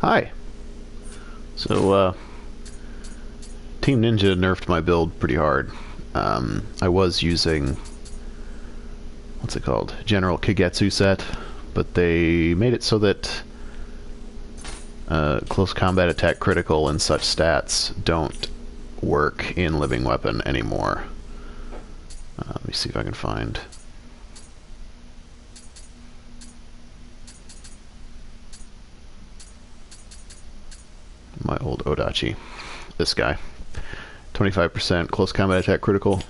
Hi. So, Team Ninja nerfed my build pretty hard. I was using, what's it called? General Kagetsu set, but they made it so that close combat attack critical and such stats don't work in Living Weapon anymore. Let me see if I can find... my old Odachi. This guy. 25% close combat attack critical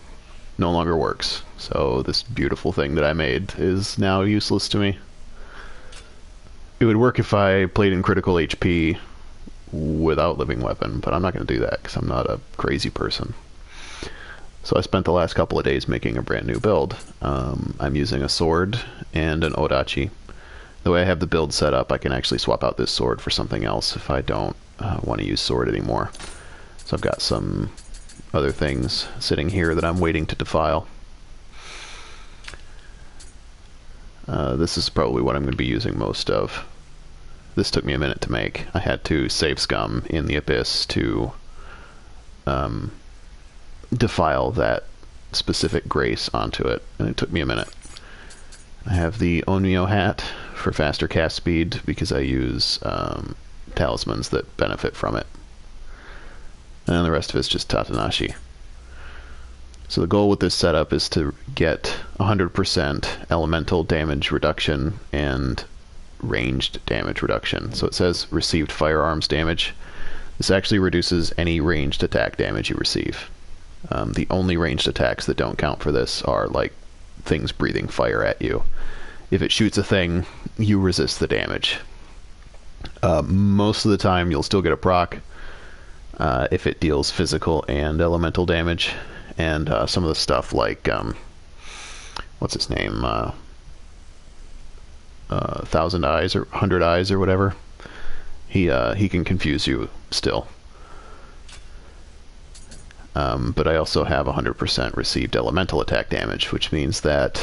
no longer works. So this beautiful thing that I made is now useless to me. It would work if I played in critical HP without Living Weapon, but I'm not going to do that because I'm not a crazy person. So I spent the last couple of days making a brand new build. I'm using a sword and an Odachi. The way I have the build set up, I can actually swap out this sword for something else if I don't want to use sword anymore. So I've got some other things sitting here that I'm waiting to defile. This is probably what I'm going to be using most of. This took me a minute to make. I had to save scum in the abyss to defile that specific grace onto it, and it took me a minute. I have the Nioh hat for faster cast speed because I use talismans that benefit from it. And the rest of it's just Tatanashi. So the goal with this setup is to get 100% elemental damage reduction and ranged damage reduction. So it says received firearms damage. This actually reduces any ranged attack damage you receive. The only ranged attacks that don't count for this are like things breathing fire at you. If it shoots a thing, you resist the damage. Most of the time you'll still get a proc if it deals physical and elemental damage. And some of the stuff like, what's his name? 1,000 Eyes or 100 Eyes or whatever. He can confuse you still. But I also have 100% received elemental attack damage, which means that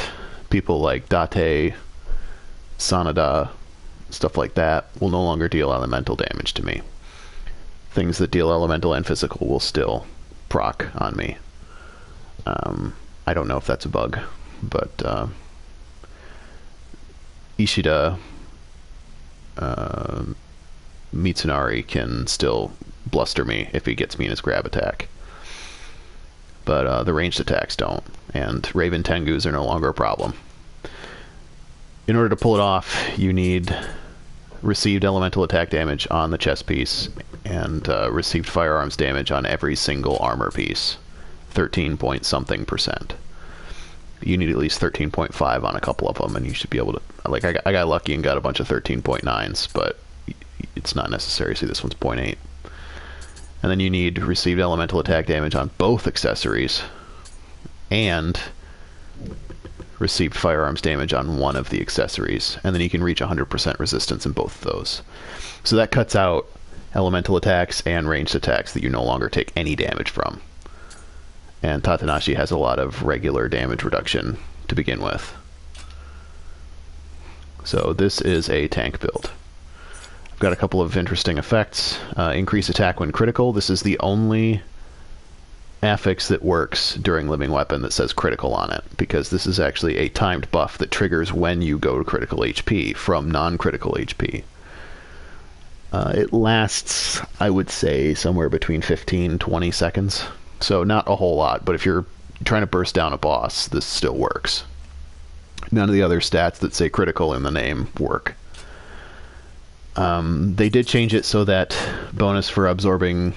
people like Date, Sanada, stuff like that will no longer deal elemental damage to me. Things that deal elemental and physical will still proc on me. I don't know if that's a bug, but Ishida Mitsunari can still bluster me if he gets me in his grab attack. But the ranged attacks don't, and Raven Tengus are no longer a problem. In order to pull it off, you need received elemental attack damage on the chest piece and received firearms damage on every single armor piece. 13 point something percent. You need at least 13.5 on a couple of them, and you should be able to... Like, I got lucky and got a bunch of 13.9s, but it's not necessary. See, this one's 0.8. And then you need received elemental attack damage on both accessories, and received firearms damage on one of the accessories, and then you can reach 100% resistance in both of those. So that cuts out elemental attacks and ranged attacks that you no longer take any damage from. And Tatanashi has a lot of regular damage reduction to begin with. So this is a tank build. I've got a couple of interesting effects. Increase attack when critical. This is the only affix that works during Living Weapon that says critical on it, because this is actually a timed buff that triggers when you go to critical HP from non-critical HP. It lasts, I would say, somewhere between 15-20 seconds. So not a whole lot, but if you're trying to burst down a boss, this still works. None of the other stats that say critical in the name work. They did change it so that bonus for absorbing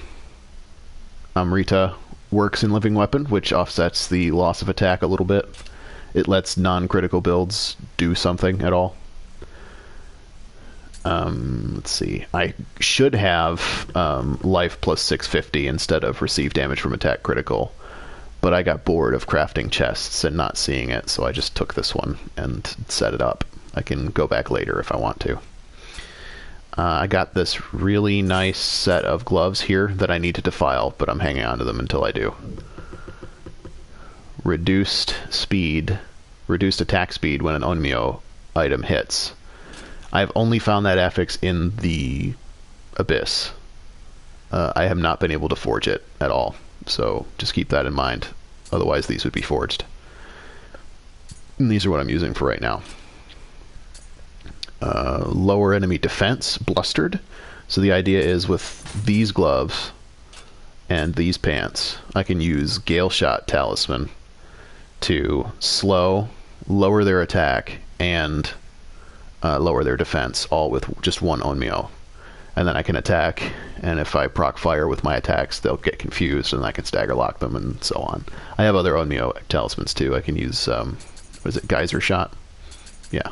Amrita works in Living Weapon, which offsets the loss of attack a little bit. It lets non-critical builds do something at all. Let's see. I should have life plus 650 instead of receive damage from attack critical, but I got bored of crafting chests and not seeing it, so I just took this one and set it up. I can go back later if I want to. I got this really nice set of gloves here that I need to defile, but I'm hanging on to them until I do. Reduced speed, reduced attack speed when an Onmyo item hits. I've only found that affix in the Abyss. I have not been able to forge it at all, so just keep that in mind. Otherwise, these would be forged. And these are what I'm using for right now. Lower enemy defense, blustered. So the idea is with these gloves and these pants, I can use Gale Shot Talisman to slow, lower their attack, and lower their defense, all with just one Onmyo. And then I can attack, and if I proc fire with my attacks, they'll get confused, and I can stagger lock them, and so on. I have other Onmyo talismans too. I can use, what is it, Geyser Shot? Yeah.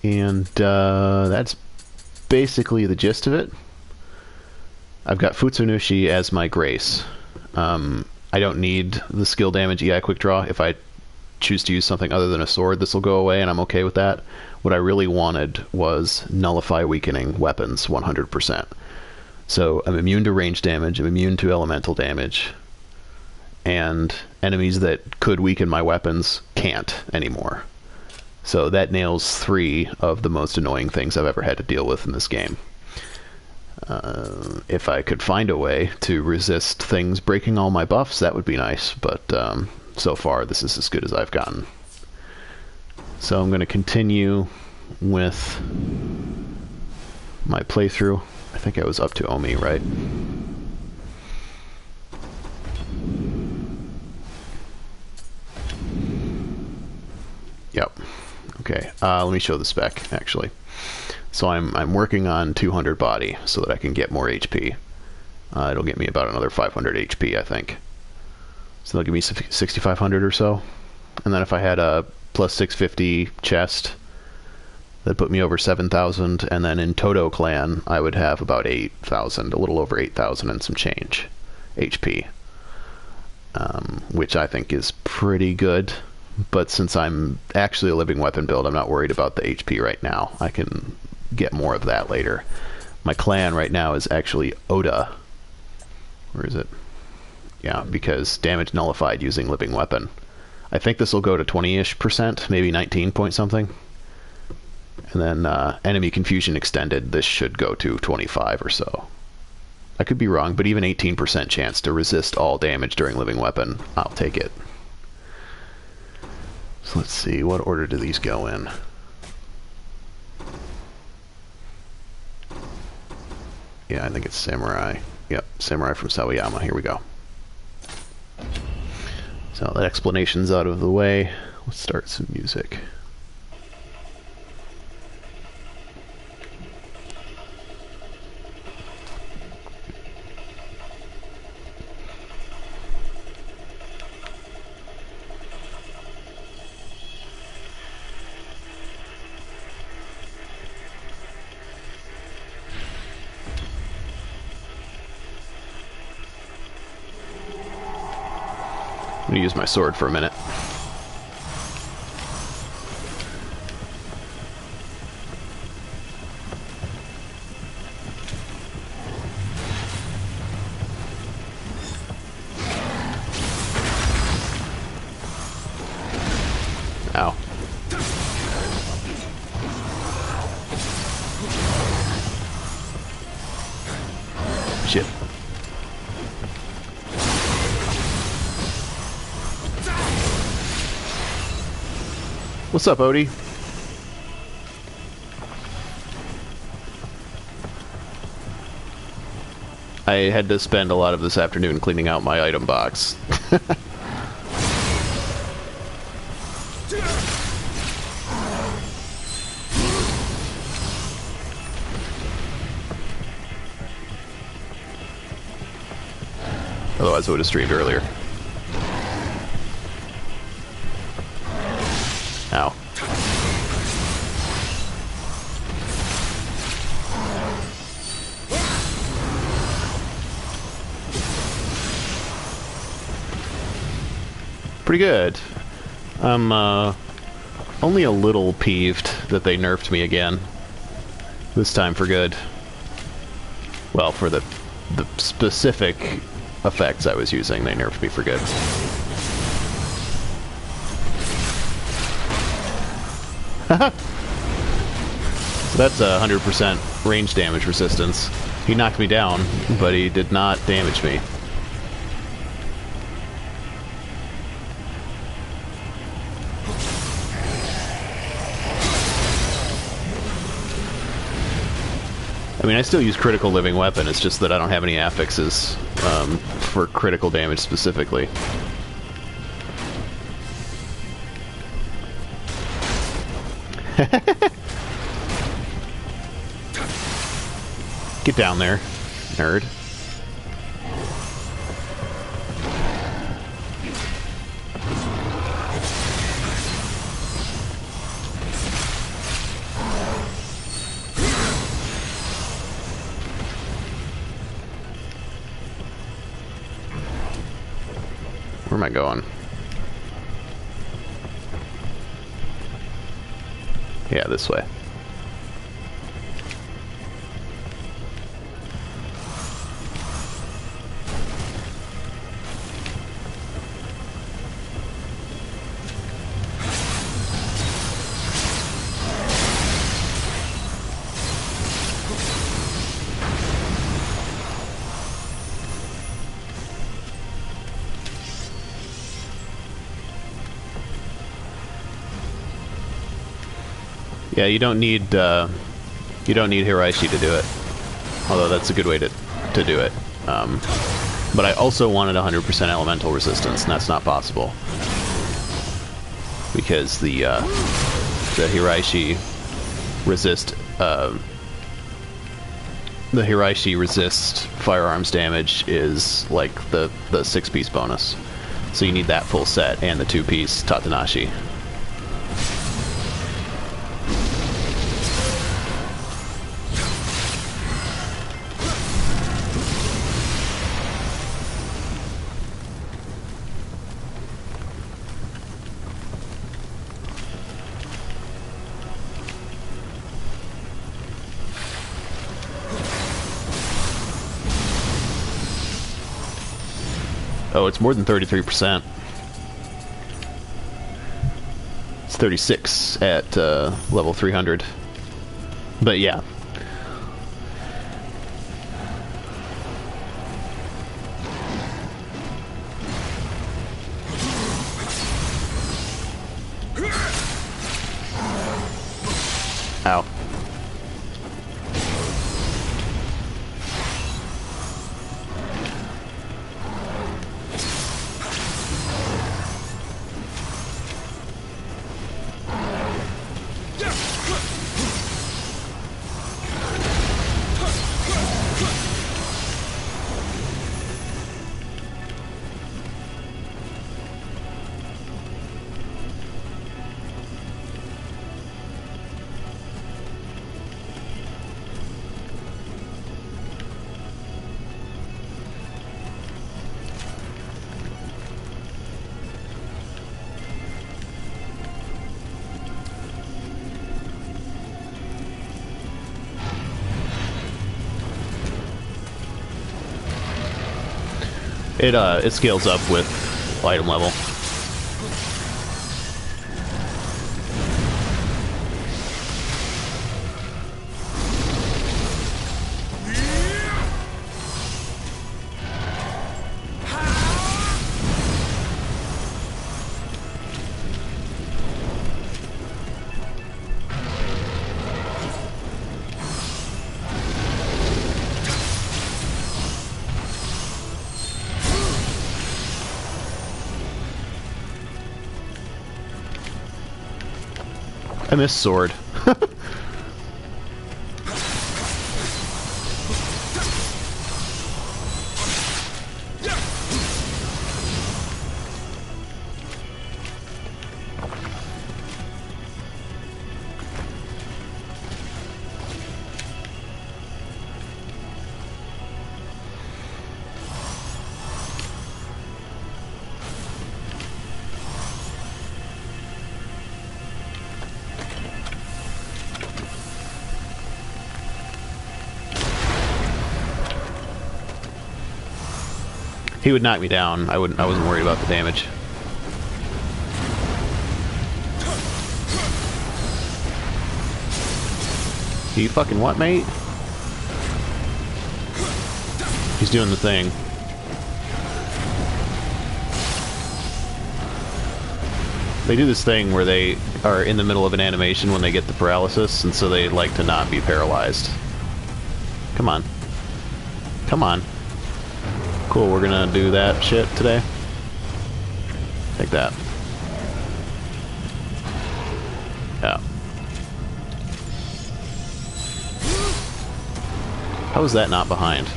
And that's basically the gist of it. I've got Futsunushi as my grace. I don't need the skill damage EI quick draw. If I choose to use something other than a sword, this will go away, and I'm okay with that. What I really wanted was nullify weakening weapons 100%. So I'm immune to range damage, I'm immune to elemental damage, and enemies that could weaken my weapons can't anymore. So that nails 3 of the most annoying things I've ever had to deal with in this game. If I could find a way to resist things breaking all my buffs, that would be nice, but so far this is as good as I've gotten. So I'm going to continue with my playthrough. I think I was up to Omi, right? Yep. Okay, let me show the spec, actually. So I'm working on 200 body so that I can get more HP. It'll get me about another 500 HP, I think. So they'll give me 6,500 or so. And then if I had a plus 650 chest, that'd put me over 7,000. And then in Toto Clan, I would have about 8,000, a little over 8,000 and some change HP. Which I think is pretty good. But since I'm actually a living weapon build, I'm not worried about the HP right now. I can get more of that later. My clan right now is actually Oda. Where is it? Yeah, because damage nullified using living weapon. I think this will go to 20-ish%, maybe 19 point something. And then enemy confusion extended, this should go to 25 or so. I could be wrong, but even 18% chance to resist all damage during living weapon, I'll take it. So let's see, what order do these go in? Yeah, I think it's Samurai. Yep, Samurai from Sawayama. Here we go. So that explanation's out of the way. Let's start some music. I'm going to use my sword for a minute. Ow. Shit. What's up, Odie? I had to spend a lot of this afternoon cleaning out my item box. Otherwise I would have streamed earlier. Ow. Pretty good. I'm only a little peeved that they nerfed me again. This time for good. Well, for the specific effects I was using, they nerfed me for good. So that's 100% range damage resistance. He knocked me down, but he did not damage me. I mean, I still use critical living weapon, it's just that I don't have any affixes for critical damage specifically. Get down there, nerd. Where am I going? Yeah, this way. Yeah, you don't need Hiraishi to do it. Although that's a good way to do it. But I also wanted 100% elemental resistance, and that's not possible. Because the Hiraishi resist firearms damage is like the 6-piece bonus. So you need that full set and the 2-piece Tatanashi. Oh, it's more than 33%. It's 36 at level 300. But yeah. Ow. It scales up with item level. I missed sword. He would knock me down. I wasn't worried about the damage. You fucking what, mate? He's doing the thing. They do this thing where they are in the middle of an animation when they get the paralysis, and so they like to not be paralyzed. Come on. Come on. Cool, we're gonna do that shit today. Take that. Yeah. How is that not behind?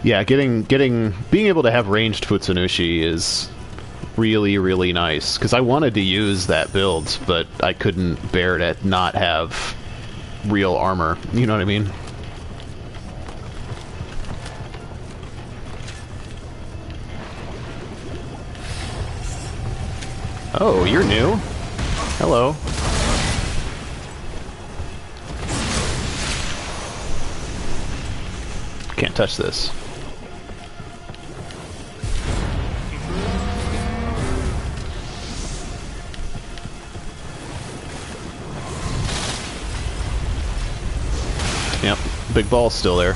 Yeah, being able to have ranged Futsunushi is really, really nice, because I wanted to use that build, but I couldn't bear to not have real armor, you know what I mean? Oh, you're new? Hello. Can't touch this. Yep, big ball's still there.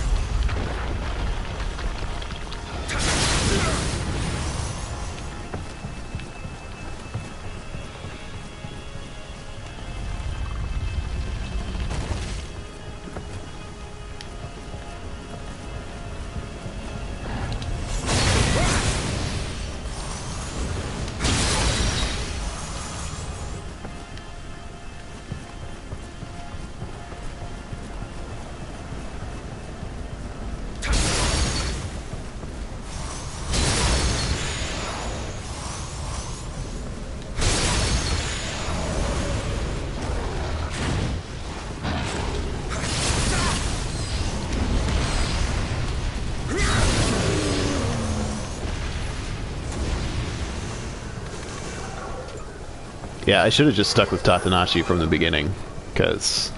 Yeah, I should have just stuck with Tatanashi from the beginning, because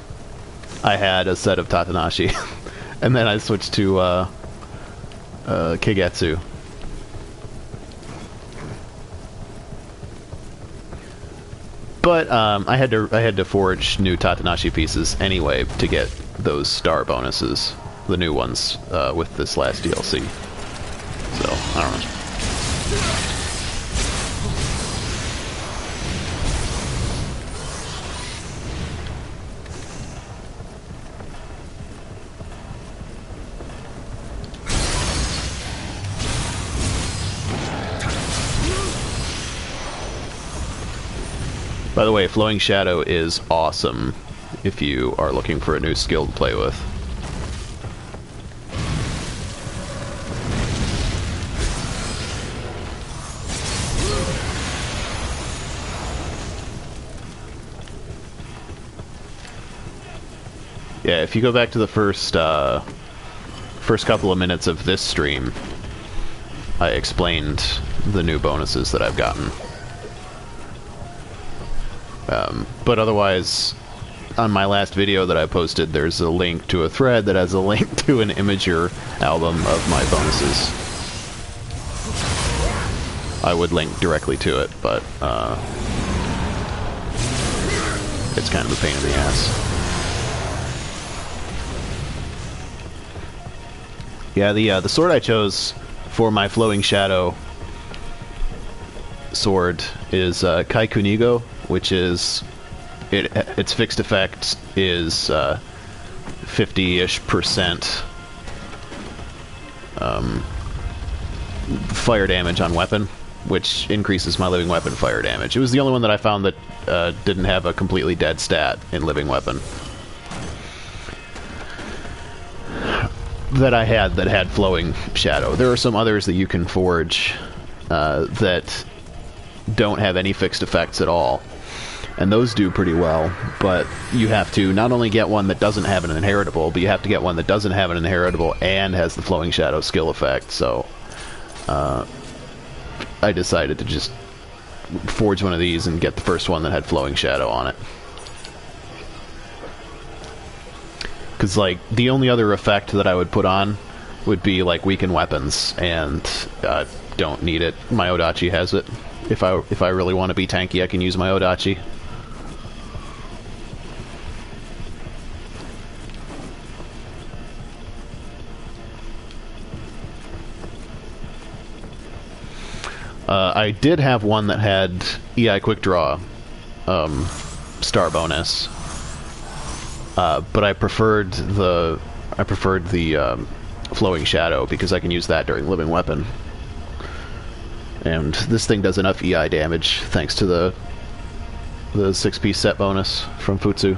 I had a set of Tatanashi, and then I switched to Keigetsu. But I had to forge new Tatanashi pieces anyway to get those star bonuses, the new ones, with this last DLC. So I don't know. By the way, Flowing Shadow is awesome if you are looking for a new skill to play with. Yeah, if you go back to the first couple of minutes of this stream, I explained the new bonuses that I've gotten. But otherwise, on my last video that I posted, there's a link to a thread that has a link to an Imager album of my bonuses. I would link directly to it, but it's kind of a pain in the ass. Yeah, the sword I chose for my Flowing Shadow sword is Kaikunigo, which is its fixed effect is 50-ish% fire damage on weapon, which increases my living weapon fire damage. It was the only one that I found that didn't have a completely dead stat in living weapon that I had that had Flowing Shadow. There are some others that you can forge that don't have any fixed effects at all, and those do pretty well, but you have to not only get one that doesn't have an inheritable, but you have to get one that doesn't have an inheritable and has the Flowing Shadow skill effect. So I decided to just forge one of these and get the first one that had Flowing Shadow on it. Because, like, the only other effect that I would put on would be, like, weaken weapons, and don't need it. My Odachi has it. If I really want to be tanky, I can use my Odachi. I did have one that had EI Quick Draw star bonus, but I preferred the Flowing Shadow because I can use that during Living Weapon, and this thing does enough EI damage thanks to the 6-piece set bonus from Futsu.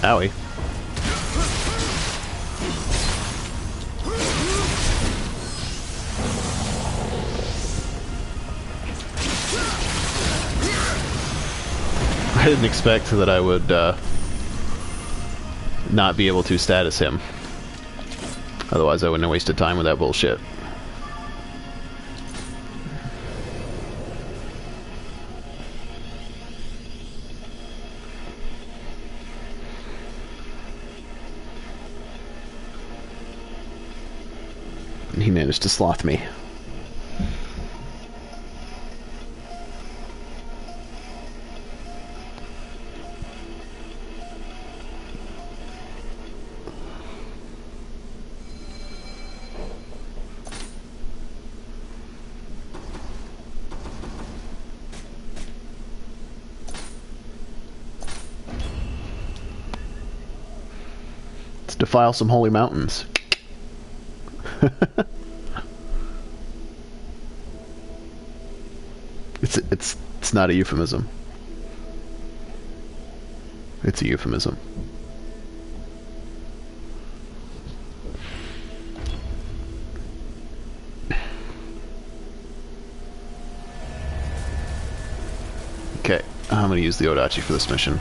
Owie. I didn't expect that I would not be able to status him. Otherwise I wouldn't have wasted time with that bullshit. He managed to sloth me. Let's defile some holy mountains. It's not a euphemism. It's a euphemism. Okay, I'm gonna use the Odachi for this mission.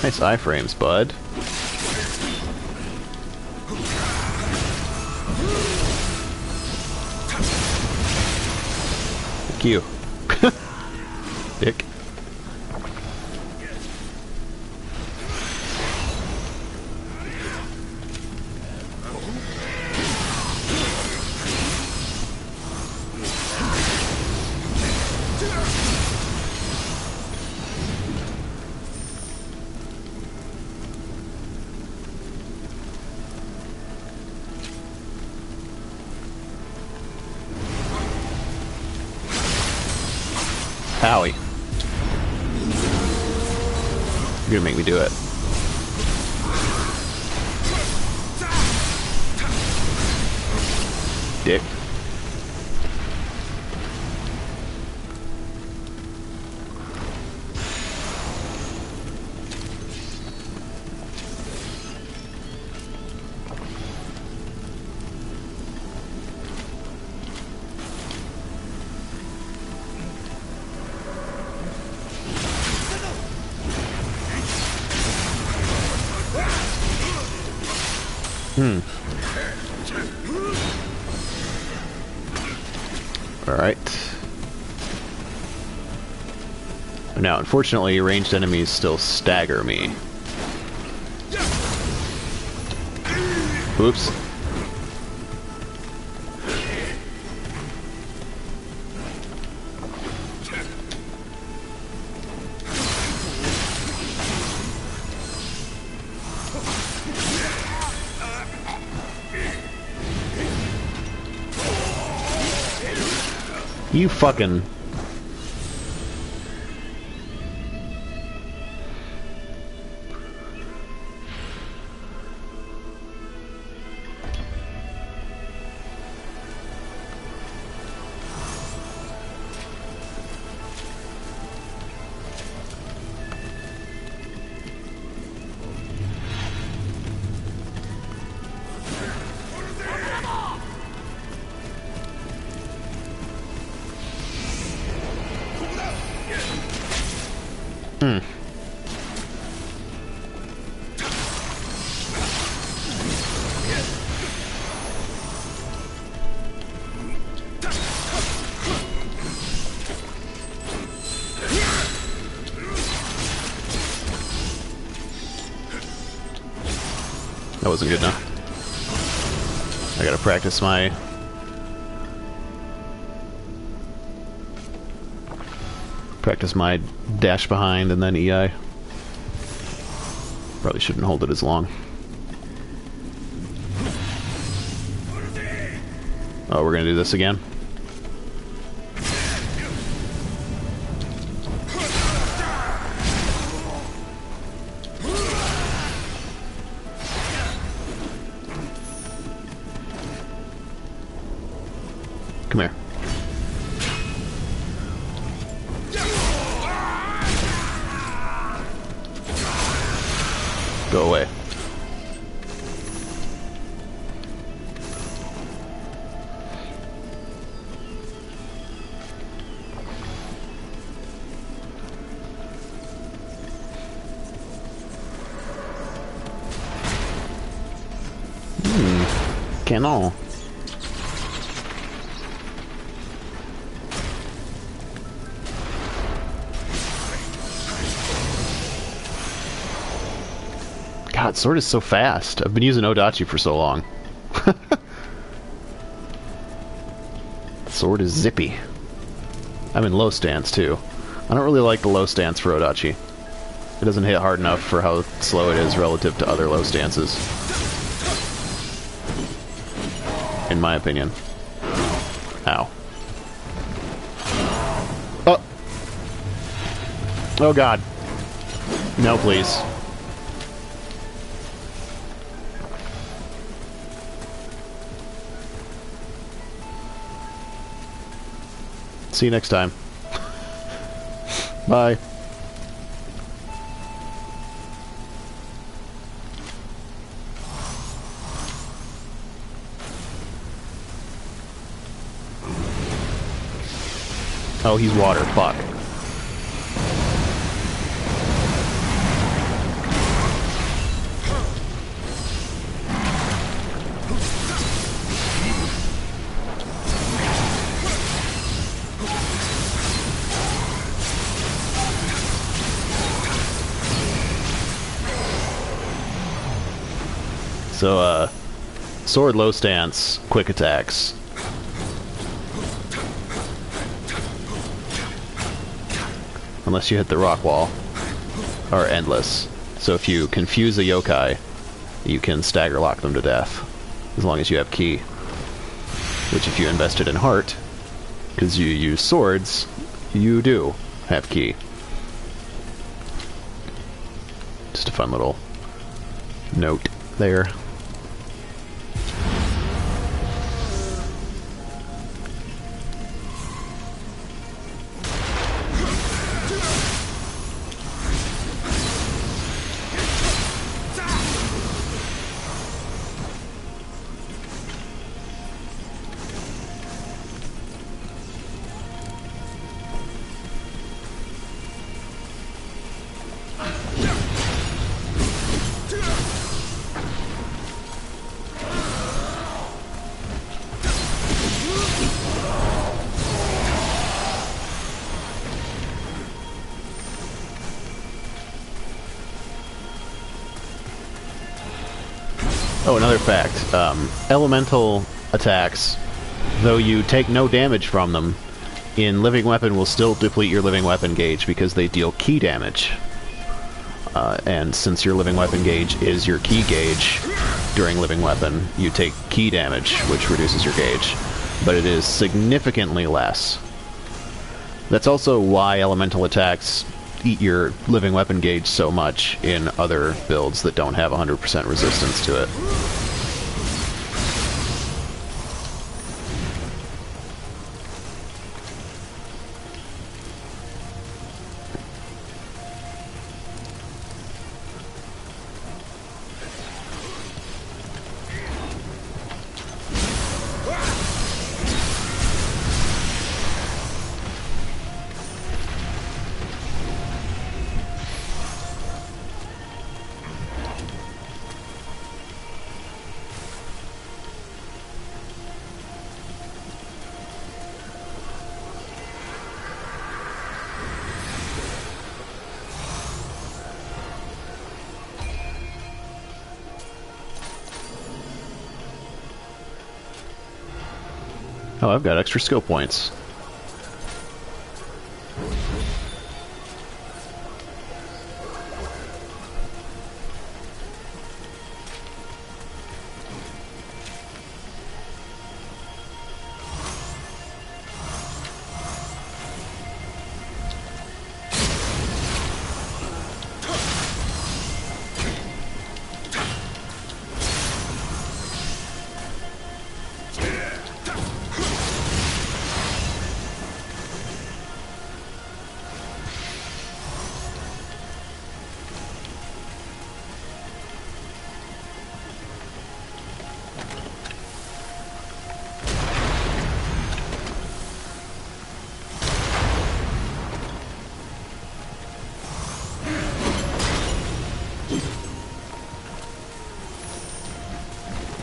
Nice iframes, bud. Thank you. Dick. Howie. You're gonna make me do it. Dick. Alright. Now, unfortunately, ranged enemies still stagger me. Oops. You fucking... That wasn't good enough. I gotta practice my... dash behind and then EI. Probably shouldn't hold it as long. Oh, we're gonna do this again? Come here. Go away. Canon. God, sword is so fast. I've been using Odachi for so long. Sword is zippy. I'm in low stance, too. I don't really like the low stance for Odachi. It doesn't hit hard enough for how slow it is relative to other low stances. In my opinion. Ow. Oh! Oh god. No, please. See you next time. Bye. Oh, he's water. Fuck. So, sword low stance, quick attacks. Unless you hit the rock wall, are endless. So if you confuse a yokai, you can stagger lock them to death, as long as you have ki. Which if you invested in heart, because you use swords, you do have ki. Just a fun little note there. Oh, another fact. Elemental attacks, though you take no damage from them, in Living Weapon will still deplete your Living Weapon gauge because they deal ki damage. And since your Living Weapon gauge is your ki gauge during Living Weapon, you take ki damage, which reduces your gauge. But it is significantly less. That's also why elemental attacks eat your Living Weapon gauge so much in other builds that don't have 100% resistance to it. Oh, I've got extra skill points.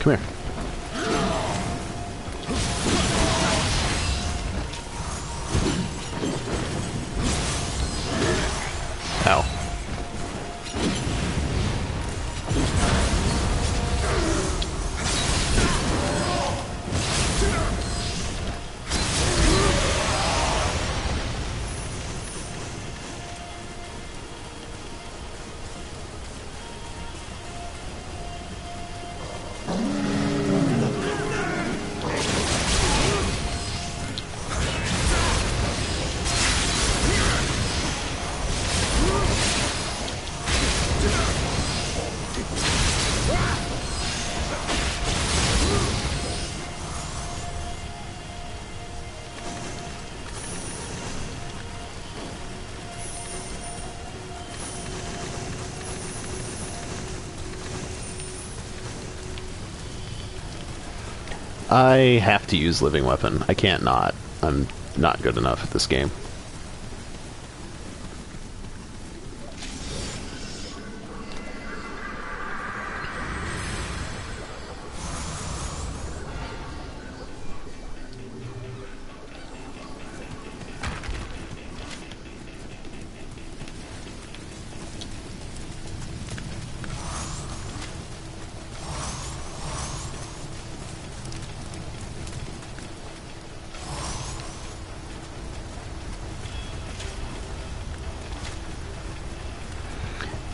Come here. Ow. I have to use living weapon. I can't not. I'm not good enough at this game.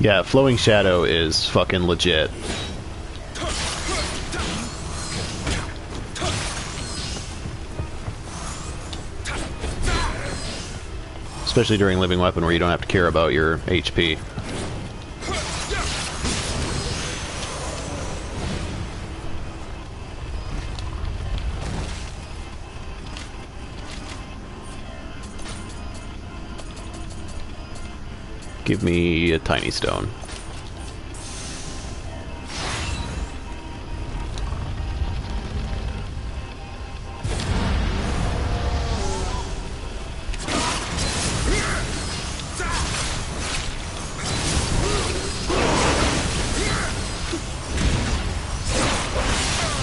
Yeah, Flowing Shadow is fucking legit. Especially during Living Weapon where you don't have to care about your HP. Give me a tiny stone.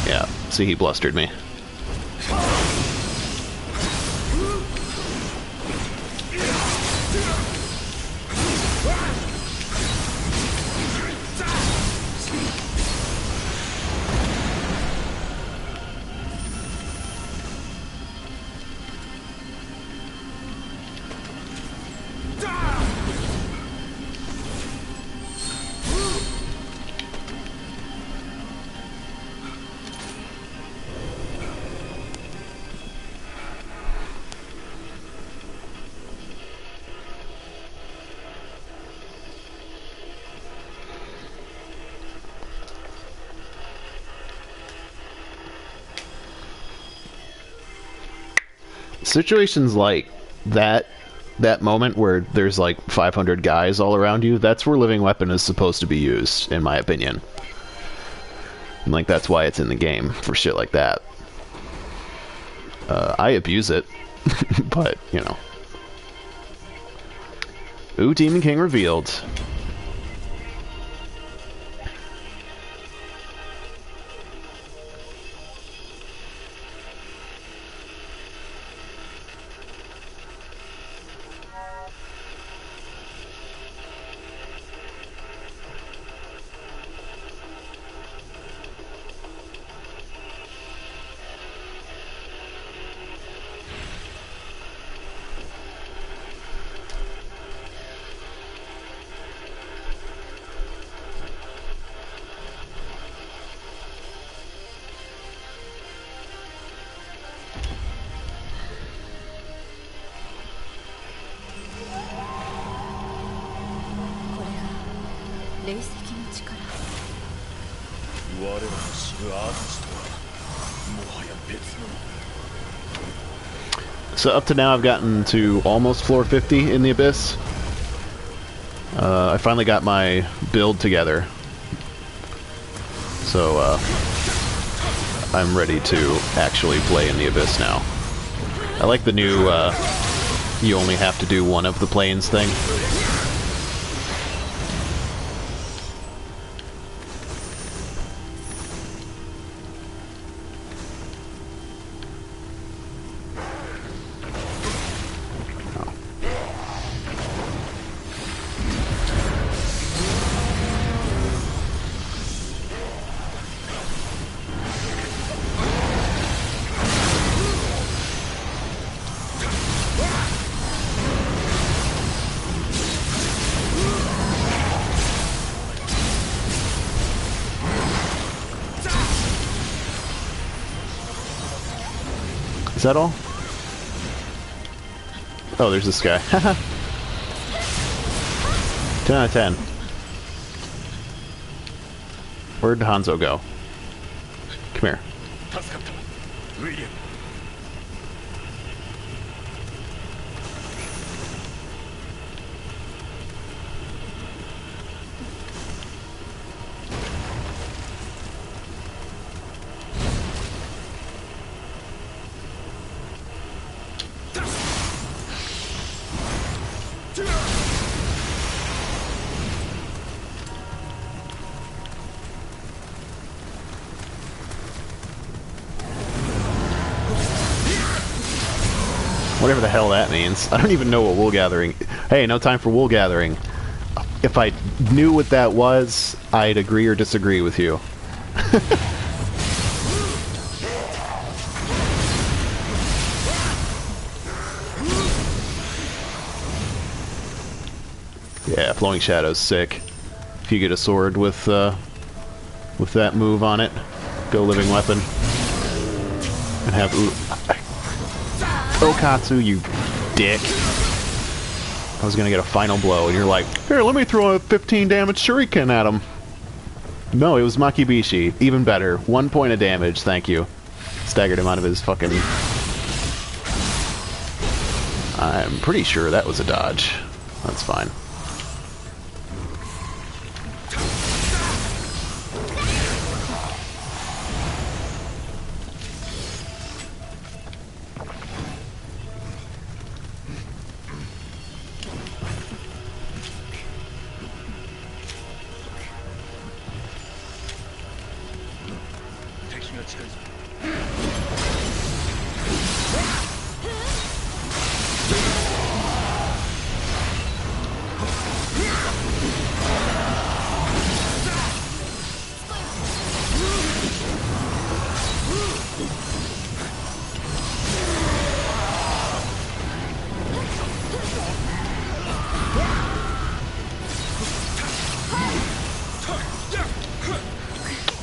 Yeah, see, he blustered me. Situations like that moment where there's like 500 guys all around you, that's where Living Weapon is supposed to be used, in my opinion. And like that's why it's in the game, for shit like that. I abuse it, but you know. Ooh, Demon King revealed. So up to now I've gotten to almost floor 50 in the Abyss. I finally got my build together. So I'm ready to actually play in the Abyss now. I like the new you only have to do one of the planes thing. Is that all? Oh, there's this guy. 10 out of 10. Where'd Hanzo go? Come here. Whatever the hell that means. I don't even know what wool gathering... Hey, no time for wool gathering. If I knew what that was, I'd agree or disagree with you. Yeah, Flowing Shadow's sick. If you get a sword with that move on it, go Living Weapon. And have... Okatsu, you dick. I was gonna get a final blow, and you're like, here, let me throw a 15 damage shuriken at him. No, it was Makibishi. Even better. 1 point of damage, thank you. Staggered him out of his fucking... I'm pretty sure that was a dodge. That's fine.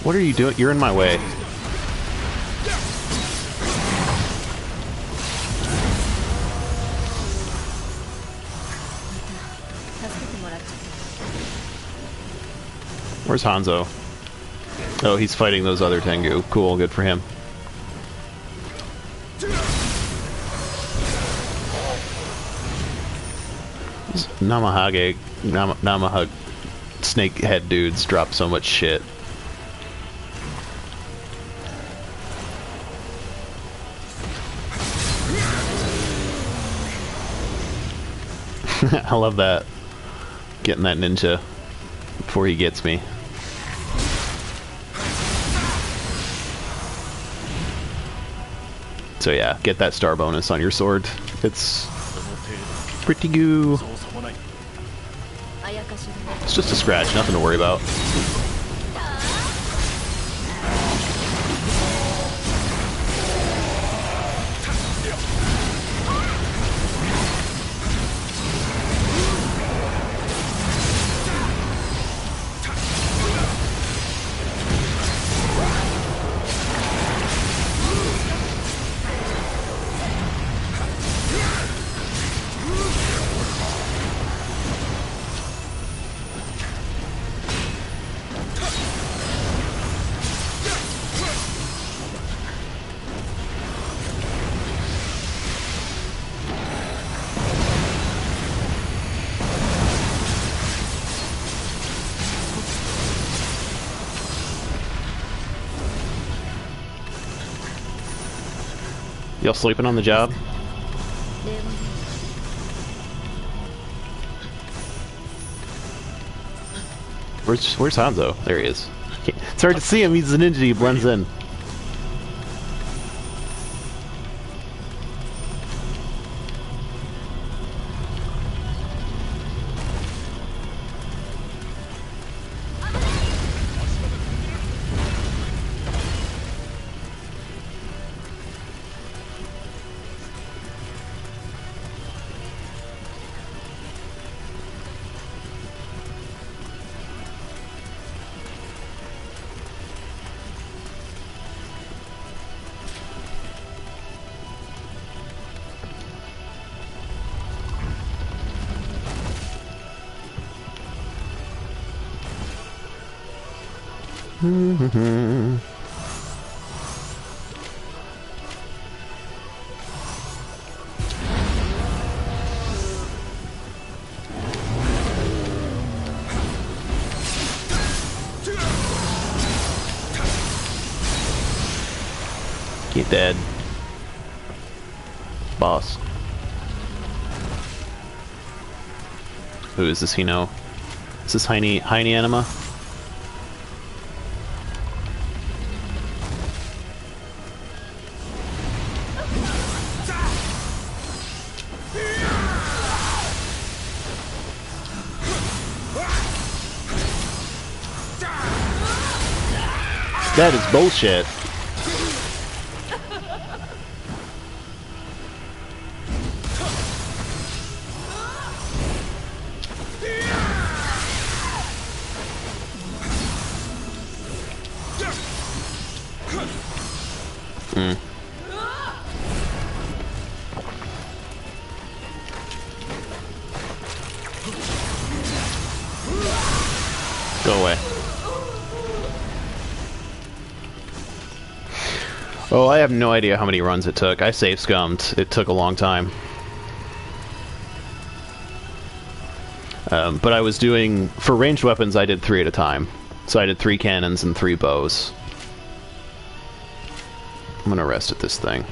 What are you doing? You're in my way. Where's Hanzo? Oh, he's fighting those other Tengu. Cool, good for him. These Namaha snake head dudes drop so much shit. I love that. Getting that ninja before he gets me. So yeah, get that star bonus on your sword. It's pretty goo. It's just a scratch, nothing to worry about. Y'all sleeping on the job? Where's Hanzo? There he is. It's hard to see him. He's a ninja. He blends in. Get dead. Boss. Who is this Nioh? Is this Heine Anima? That is bullshit. Go away. Oh, I have no idea how many runs it took. I save scummed. It took a long time. But I was doing... For ranged weapons, I did 3 at a time. So I did 3 cannons and 3 bows. I'm gonna rest at this thing.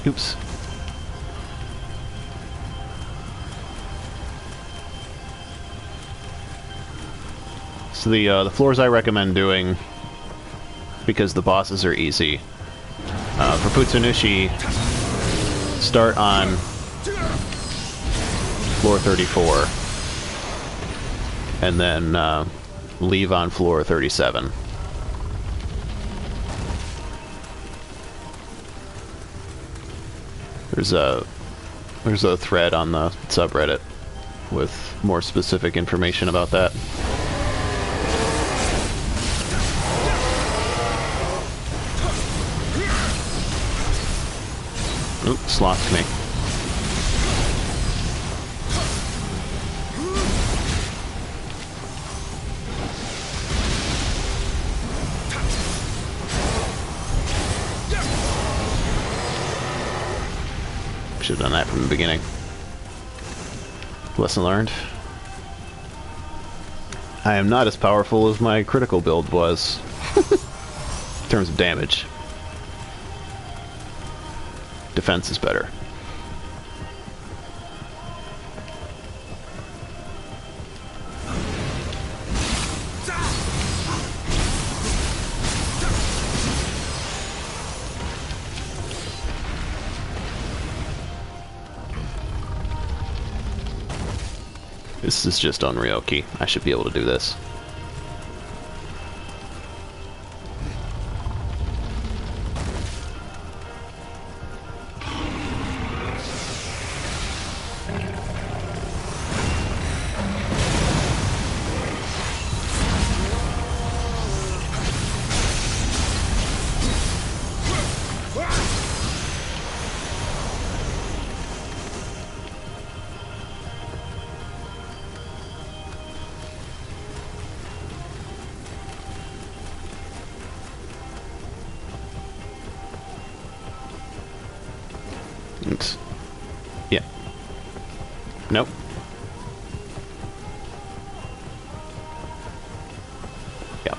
Oops. So the floors I recommend doing, because the bosses are easy. For Putsunushi, start on floor 34, and then leave on floor 37. There's a thread on the subreddit with more specific information about that. Oop, sloughed me. Should have done that from the beginning. Lesson learned. I am not as powerful as my critical build was. In terms of damage. Defense is better. This is just on Ryoki. I should be able to do this. It's, yeah. Nope. Yeah.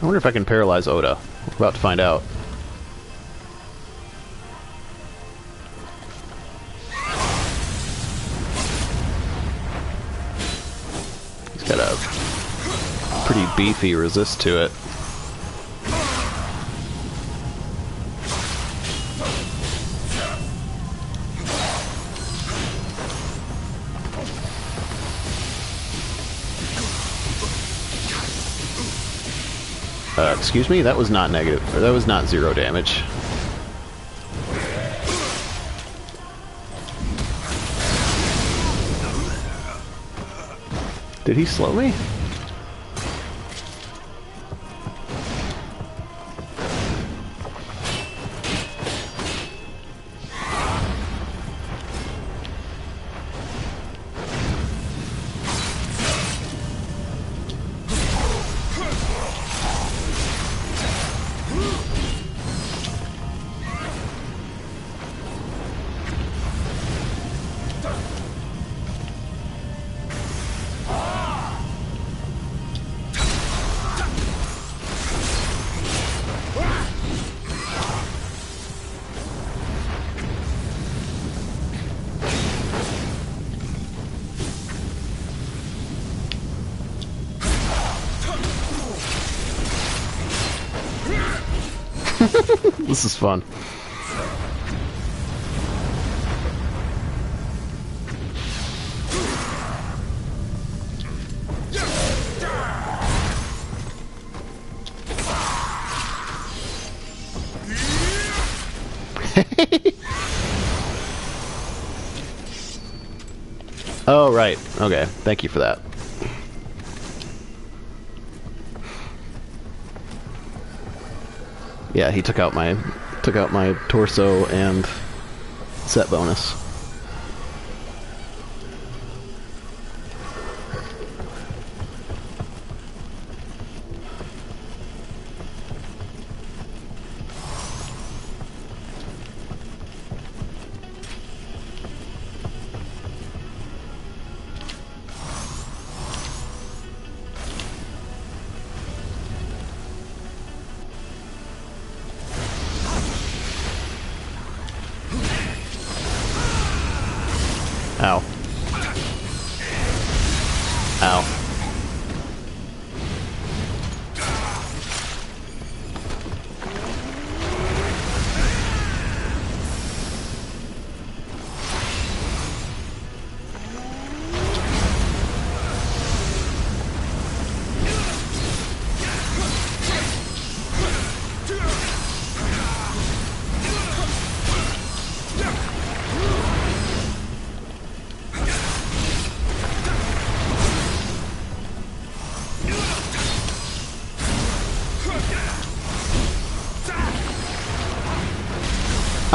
I wonder if I can paralyze Oda. We're about to find out. He's got a pretty beefy resist to it. Excuse me? That was not negative. Or that was not 0 damage. Did he slow me? This is fun. Oh, right. Okay. Thank you for that. Yeah, he took out my torso and set bonus. Ow. Ow.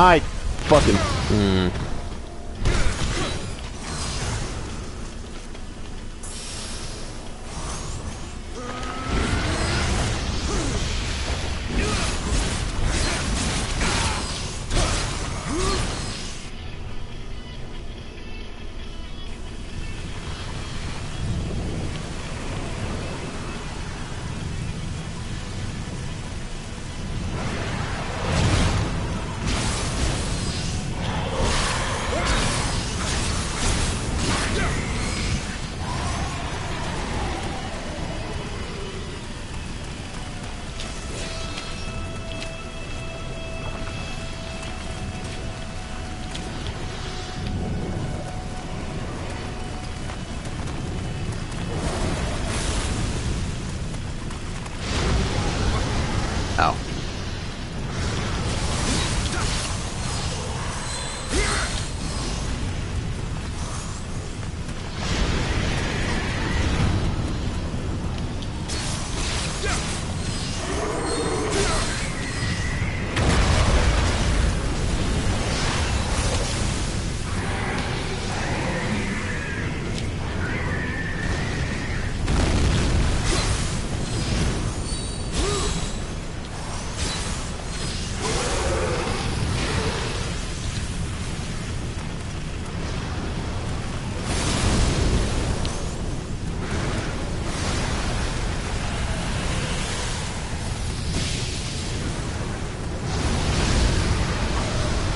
I fucking...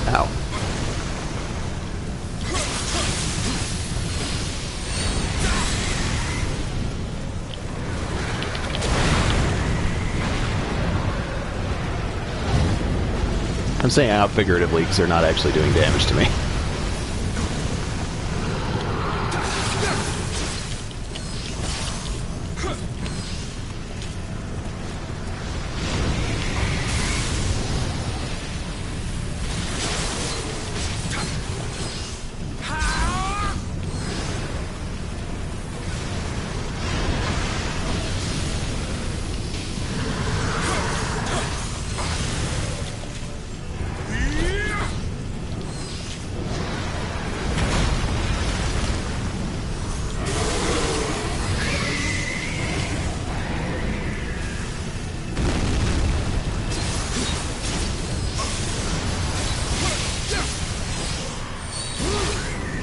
Ow. I'm saying out figuratively because they're not actually doing damage to me.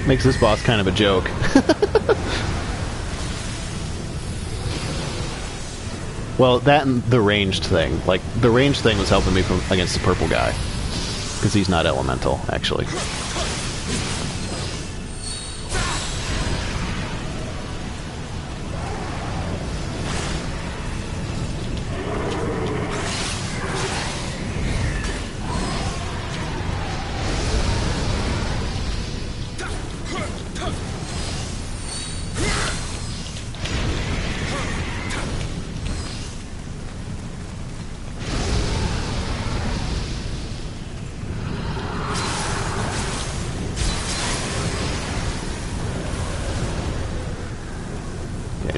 Makes this boss kind of a joke. Well, that and the ranged thing. Like, the ranged thing was helping me against the purple guy. Because he's not elemental, actually.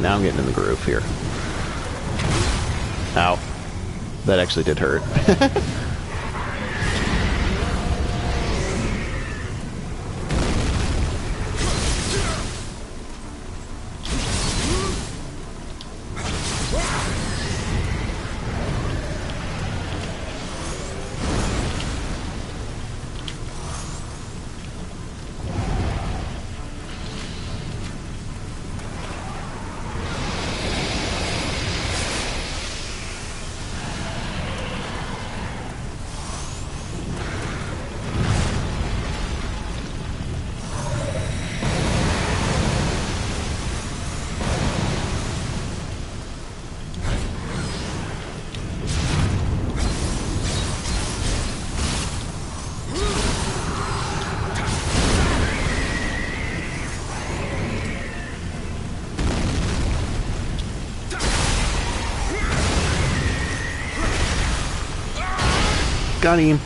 Now I'm getting in the groove here. Ow. That actually did hurt. Got him.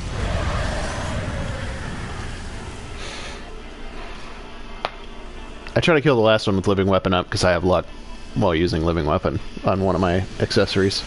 I try to kill the last one with living weapon up because I have luck while using living weapon on one of my accessories.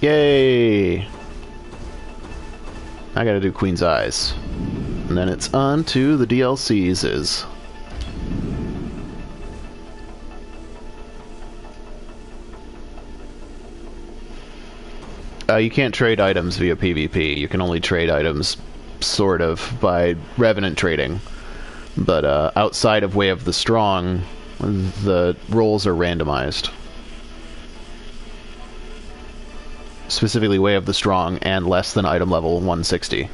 Yay! I gotta do Queen's Eyes. And then it's on to the DLCs. You can't trade items via PvP. You can only trade items, sort of, by Revenant trading. But outside of Way of the Strong, the rolls are randomized. Specifically Way of the Strong and less than item level 160.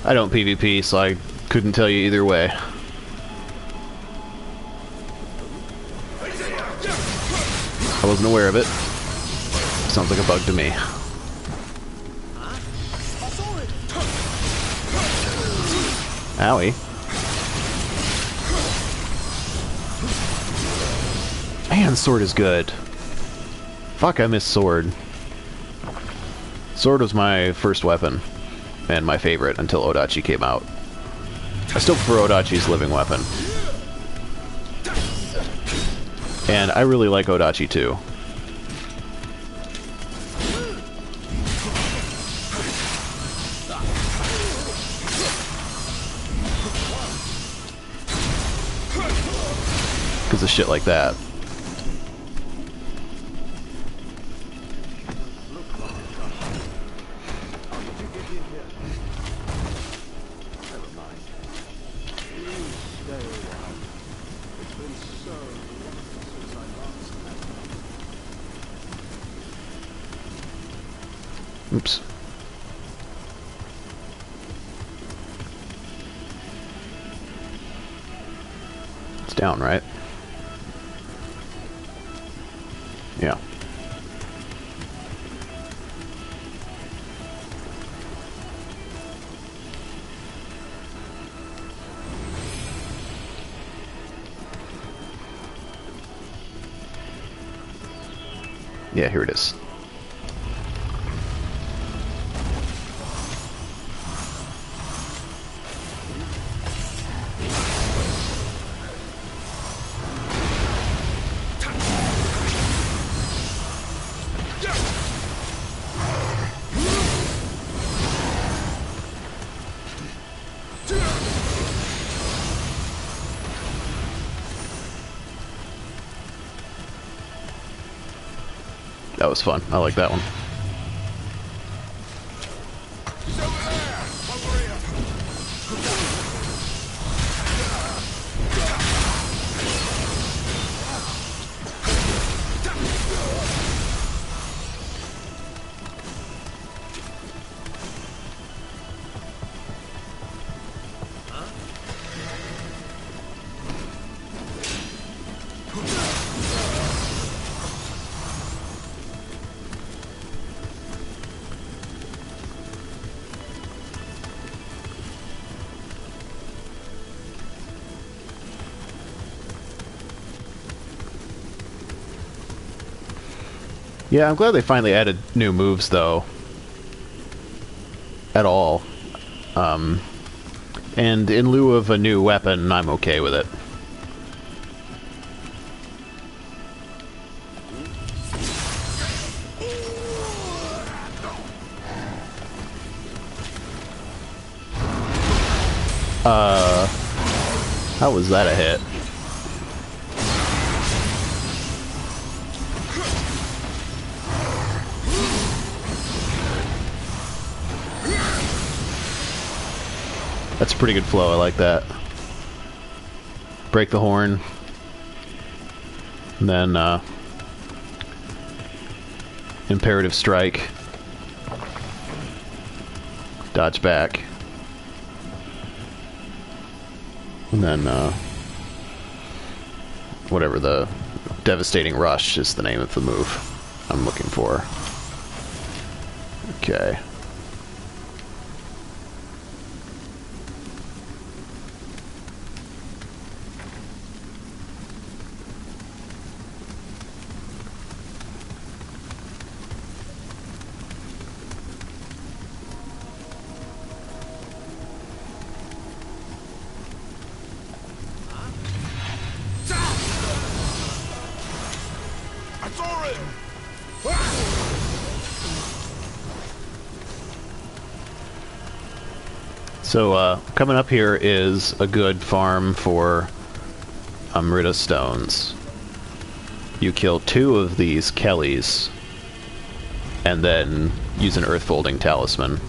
I don't PvP, so I couldn't tell you either way. I wasn't aware of it. Sounds like a bug to me. Owie. Man, sword is good. Fuck, I miss sword. Sword was my first weapon, and my favorite until Odachi came out. I still prefer Odachi's living weapon. And I really like Odachi too. Because of shit like that. Oops. It's down, right? Yeah. Yeah, here it is. That was fun. I like that one. Yeah, I'm glad they finally added new moves, though. At all. And in lieu of a new weapon, I'm okay with it. How was that a hit? That's a pretty good flow, I like that. Break the horn. And then, imperative strike. Dodge back. And then, whatever, the devastating rush is the name of the move I'm looking for. Okay. So, coming up here is a good farm for Amrita stones. You kill 2 of these Kellys, and then use an Earth-folding talisman.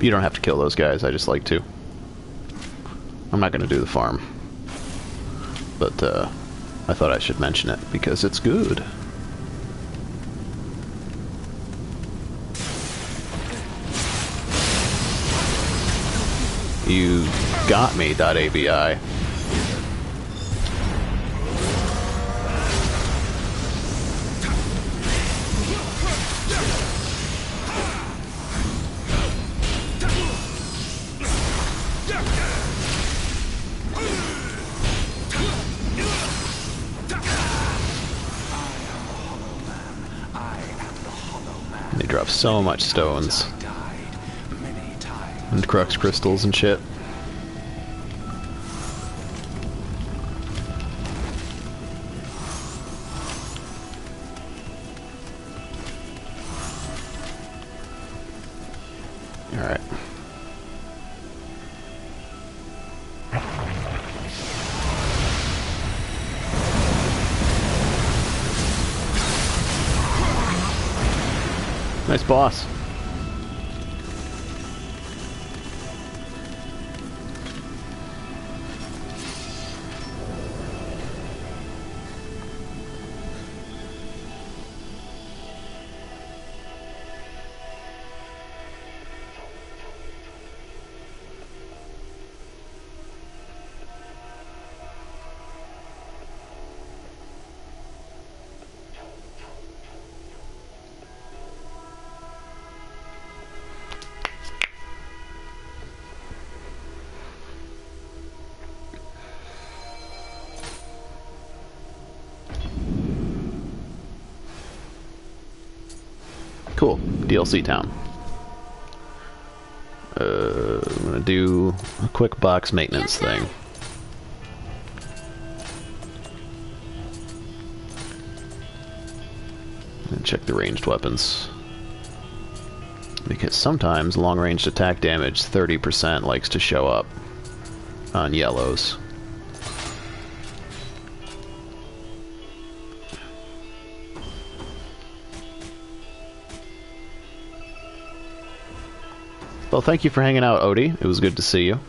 You don't have to kill those guys, I just like to. I'm not gonna do the farm. But, I thought I should mention it, because it's good. You got me, .avi. They drop so much stones. And crux crystals and shit. Alright. Nice boss. Cool. DLC town. I'm gonna do a quick box maintenance thing. And check the ranged weapons. Because sometimes long-range attack damage 30% likes to show up on yellows. Well, thank you for hanging out, Odie. It was good to see you.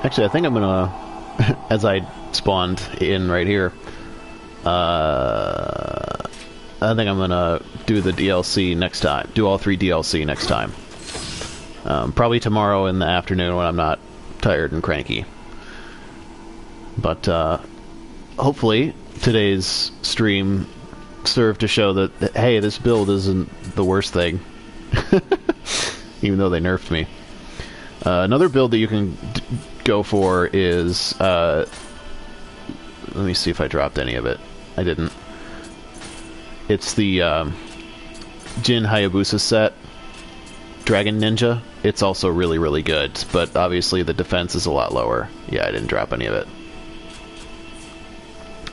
Actually, I think I'm gonna, as I spawned in right here, I think I'm gonna do the DLC next time. Do all 3 DLC next time. Probably tomorrow in the afternoon when I'm not tired and cranky. But hopefully today's stream served to show that, hey, this build isn't the worst thing. Even though they nerfed me. Another build that you can go for is, let me see if I dropped any of it. I didn't. It's the Jin Hayabusa set, Dragon Ninja. It's also really, really good, but obviously the defense is a lot lower. Yeah, I didn't drop any of it.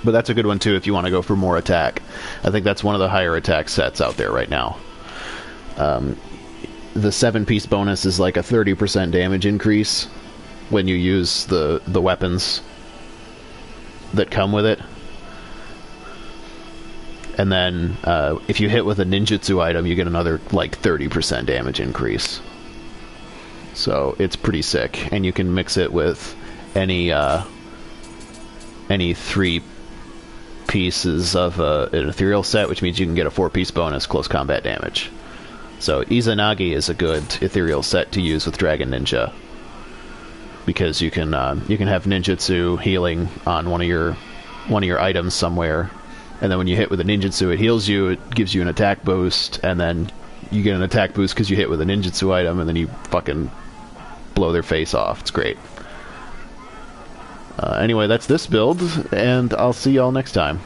But that's a good one too if you want to go for more attack. I think that's one of the higher attack sets out there right now. The 7-piece bonus is like a 30% damage increase when you use the weapons that come with it. And then if you hit with a ninjutsu item, you get another like 30% damage increase. So it's pretty sick, and you can mix it with any 3 pieces of an ethereal set, which means you can get a 4-piece bonus close combat damage. So Izanagi is a good ethereal set to use with Dragon Ninja, because you can have ninjutsu healing on one of your items somewhere, and then when you hit with a ninjutsu, it heals you. It gives you an attack boost, and then you get an attack boost because you hit with a ninjutsu item, and then you fucking blow their face off. It's great. Anyway, that's this build, and I'll see y'all next time.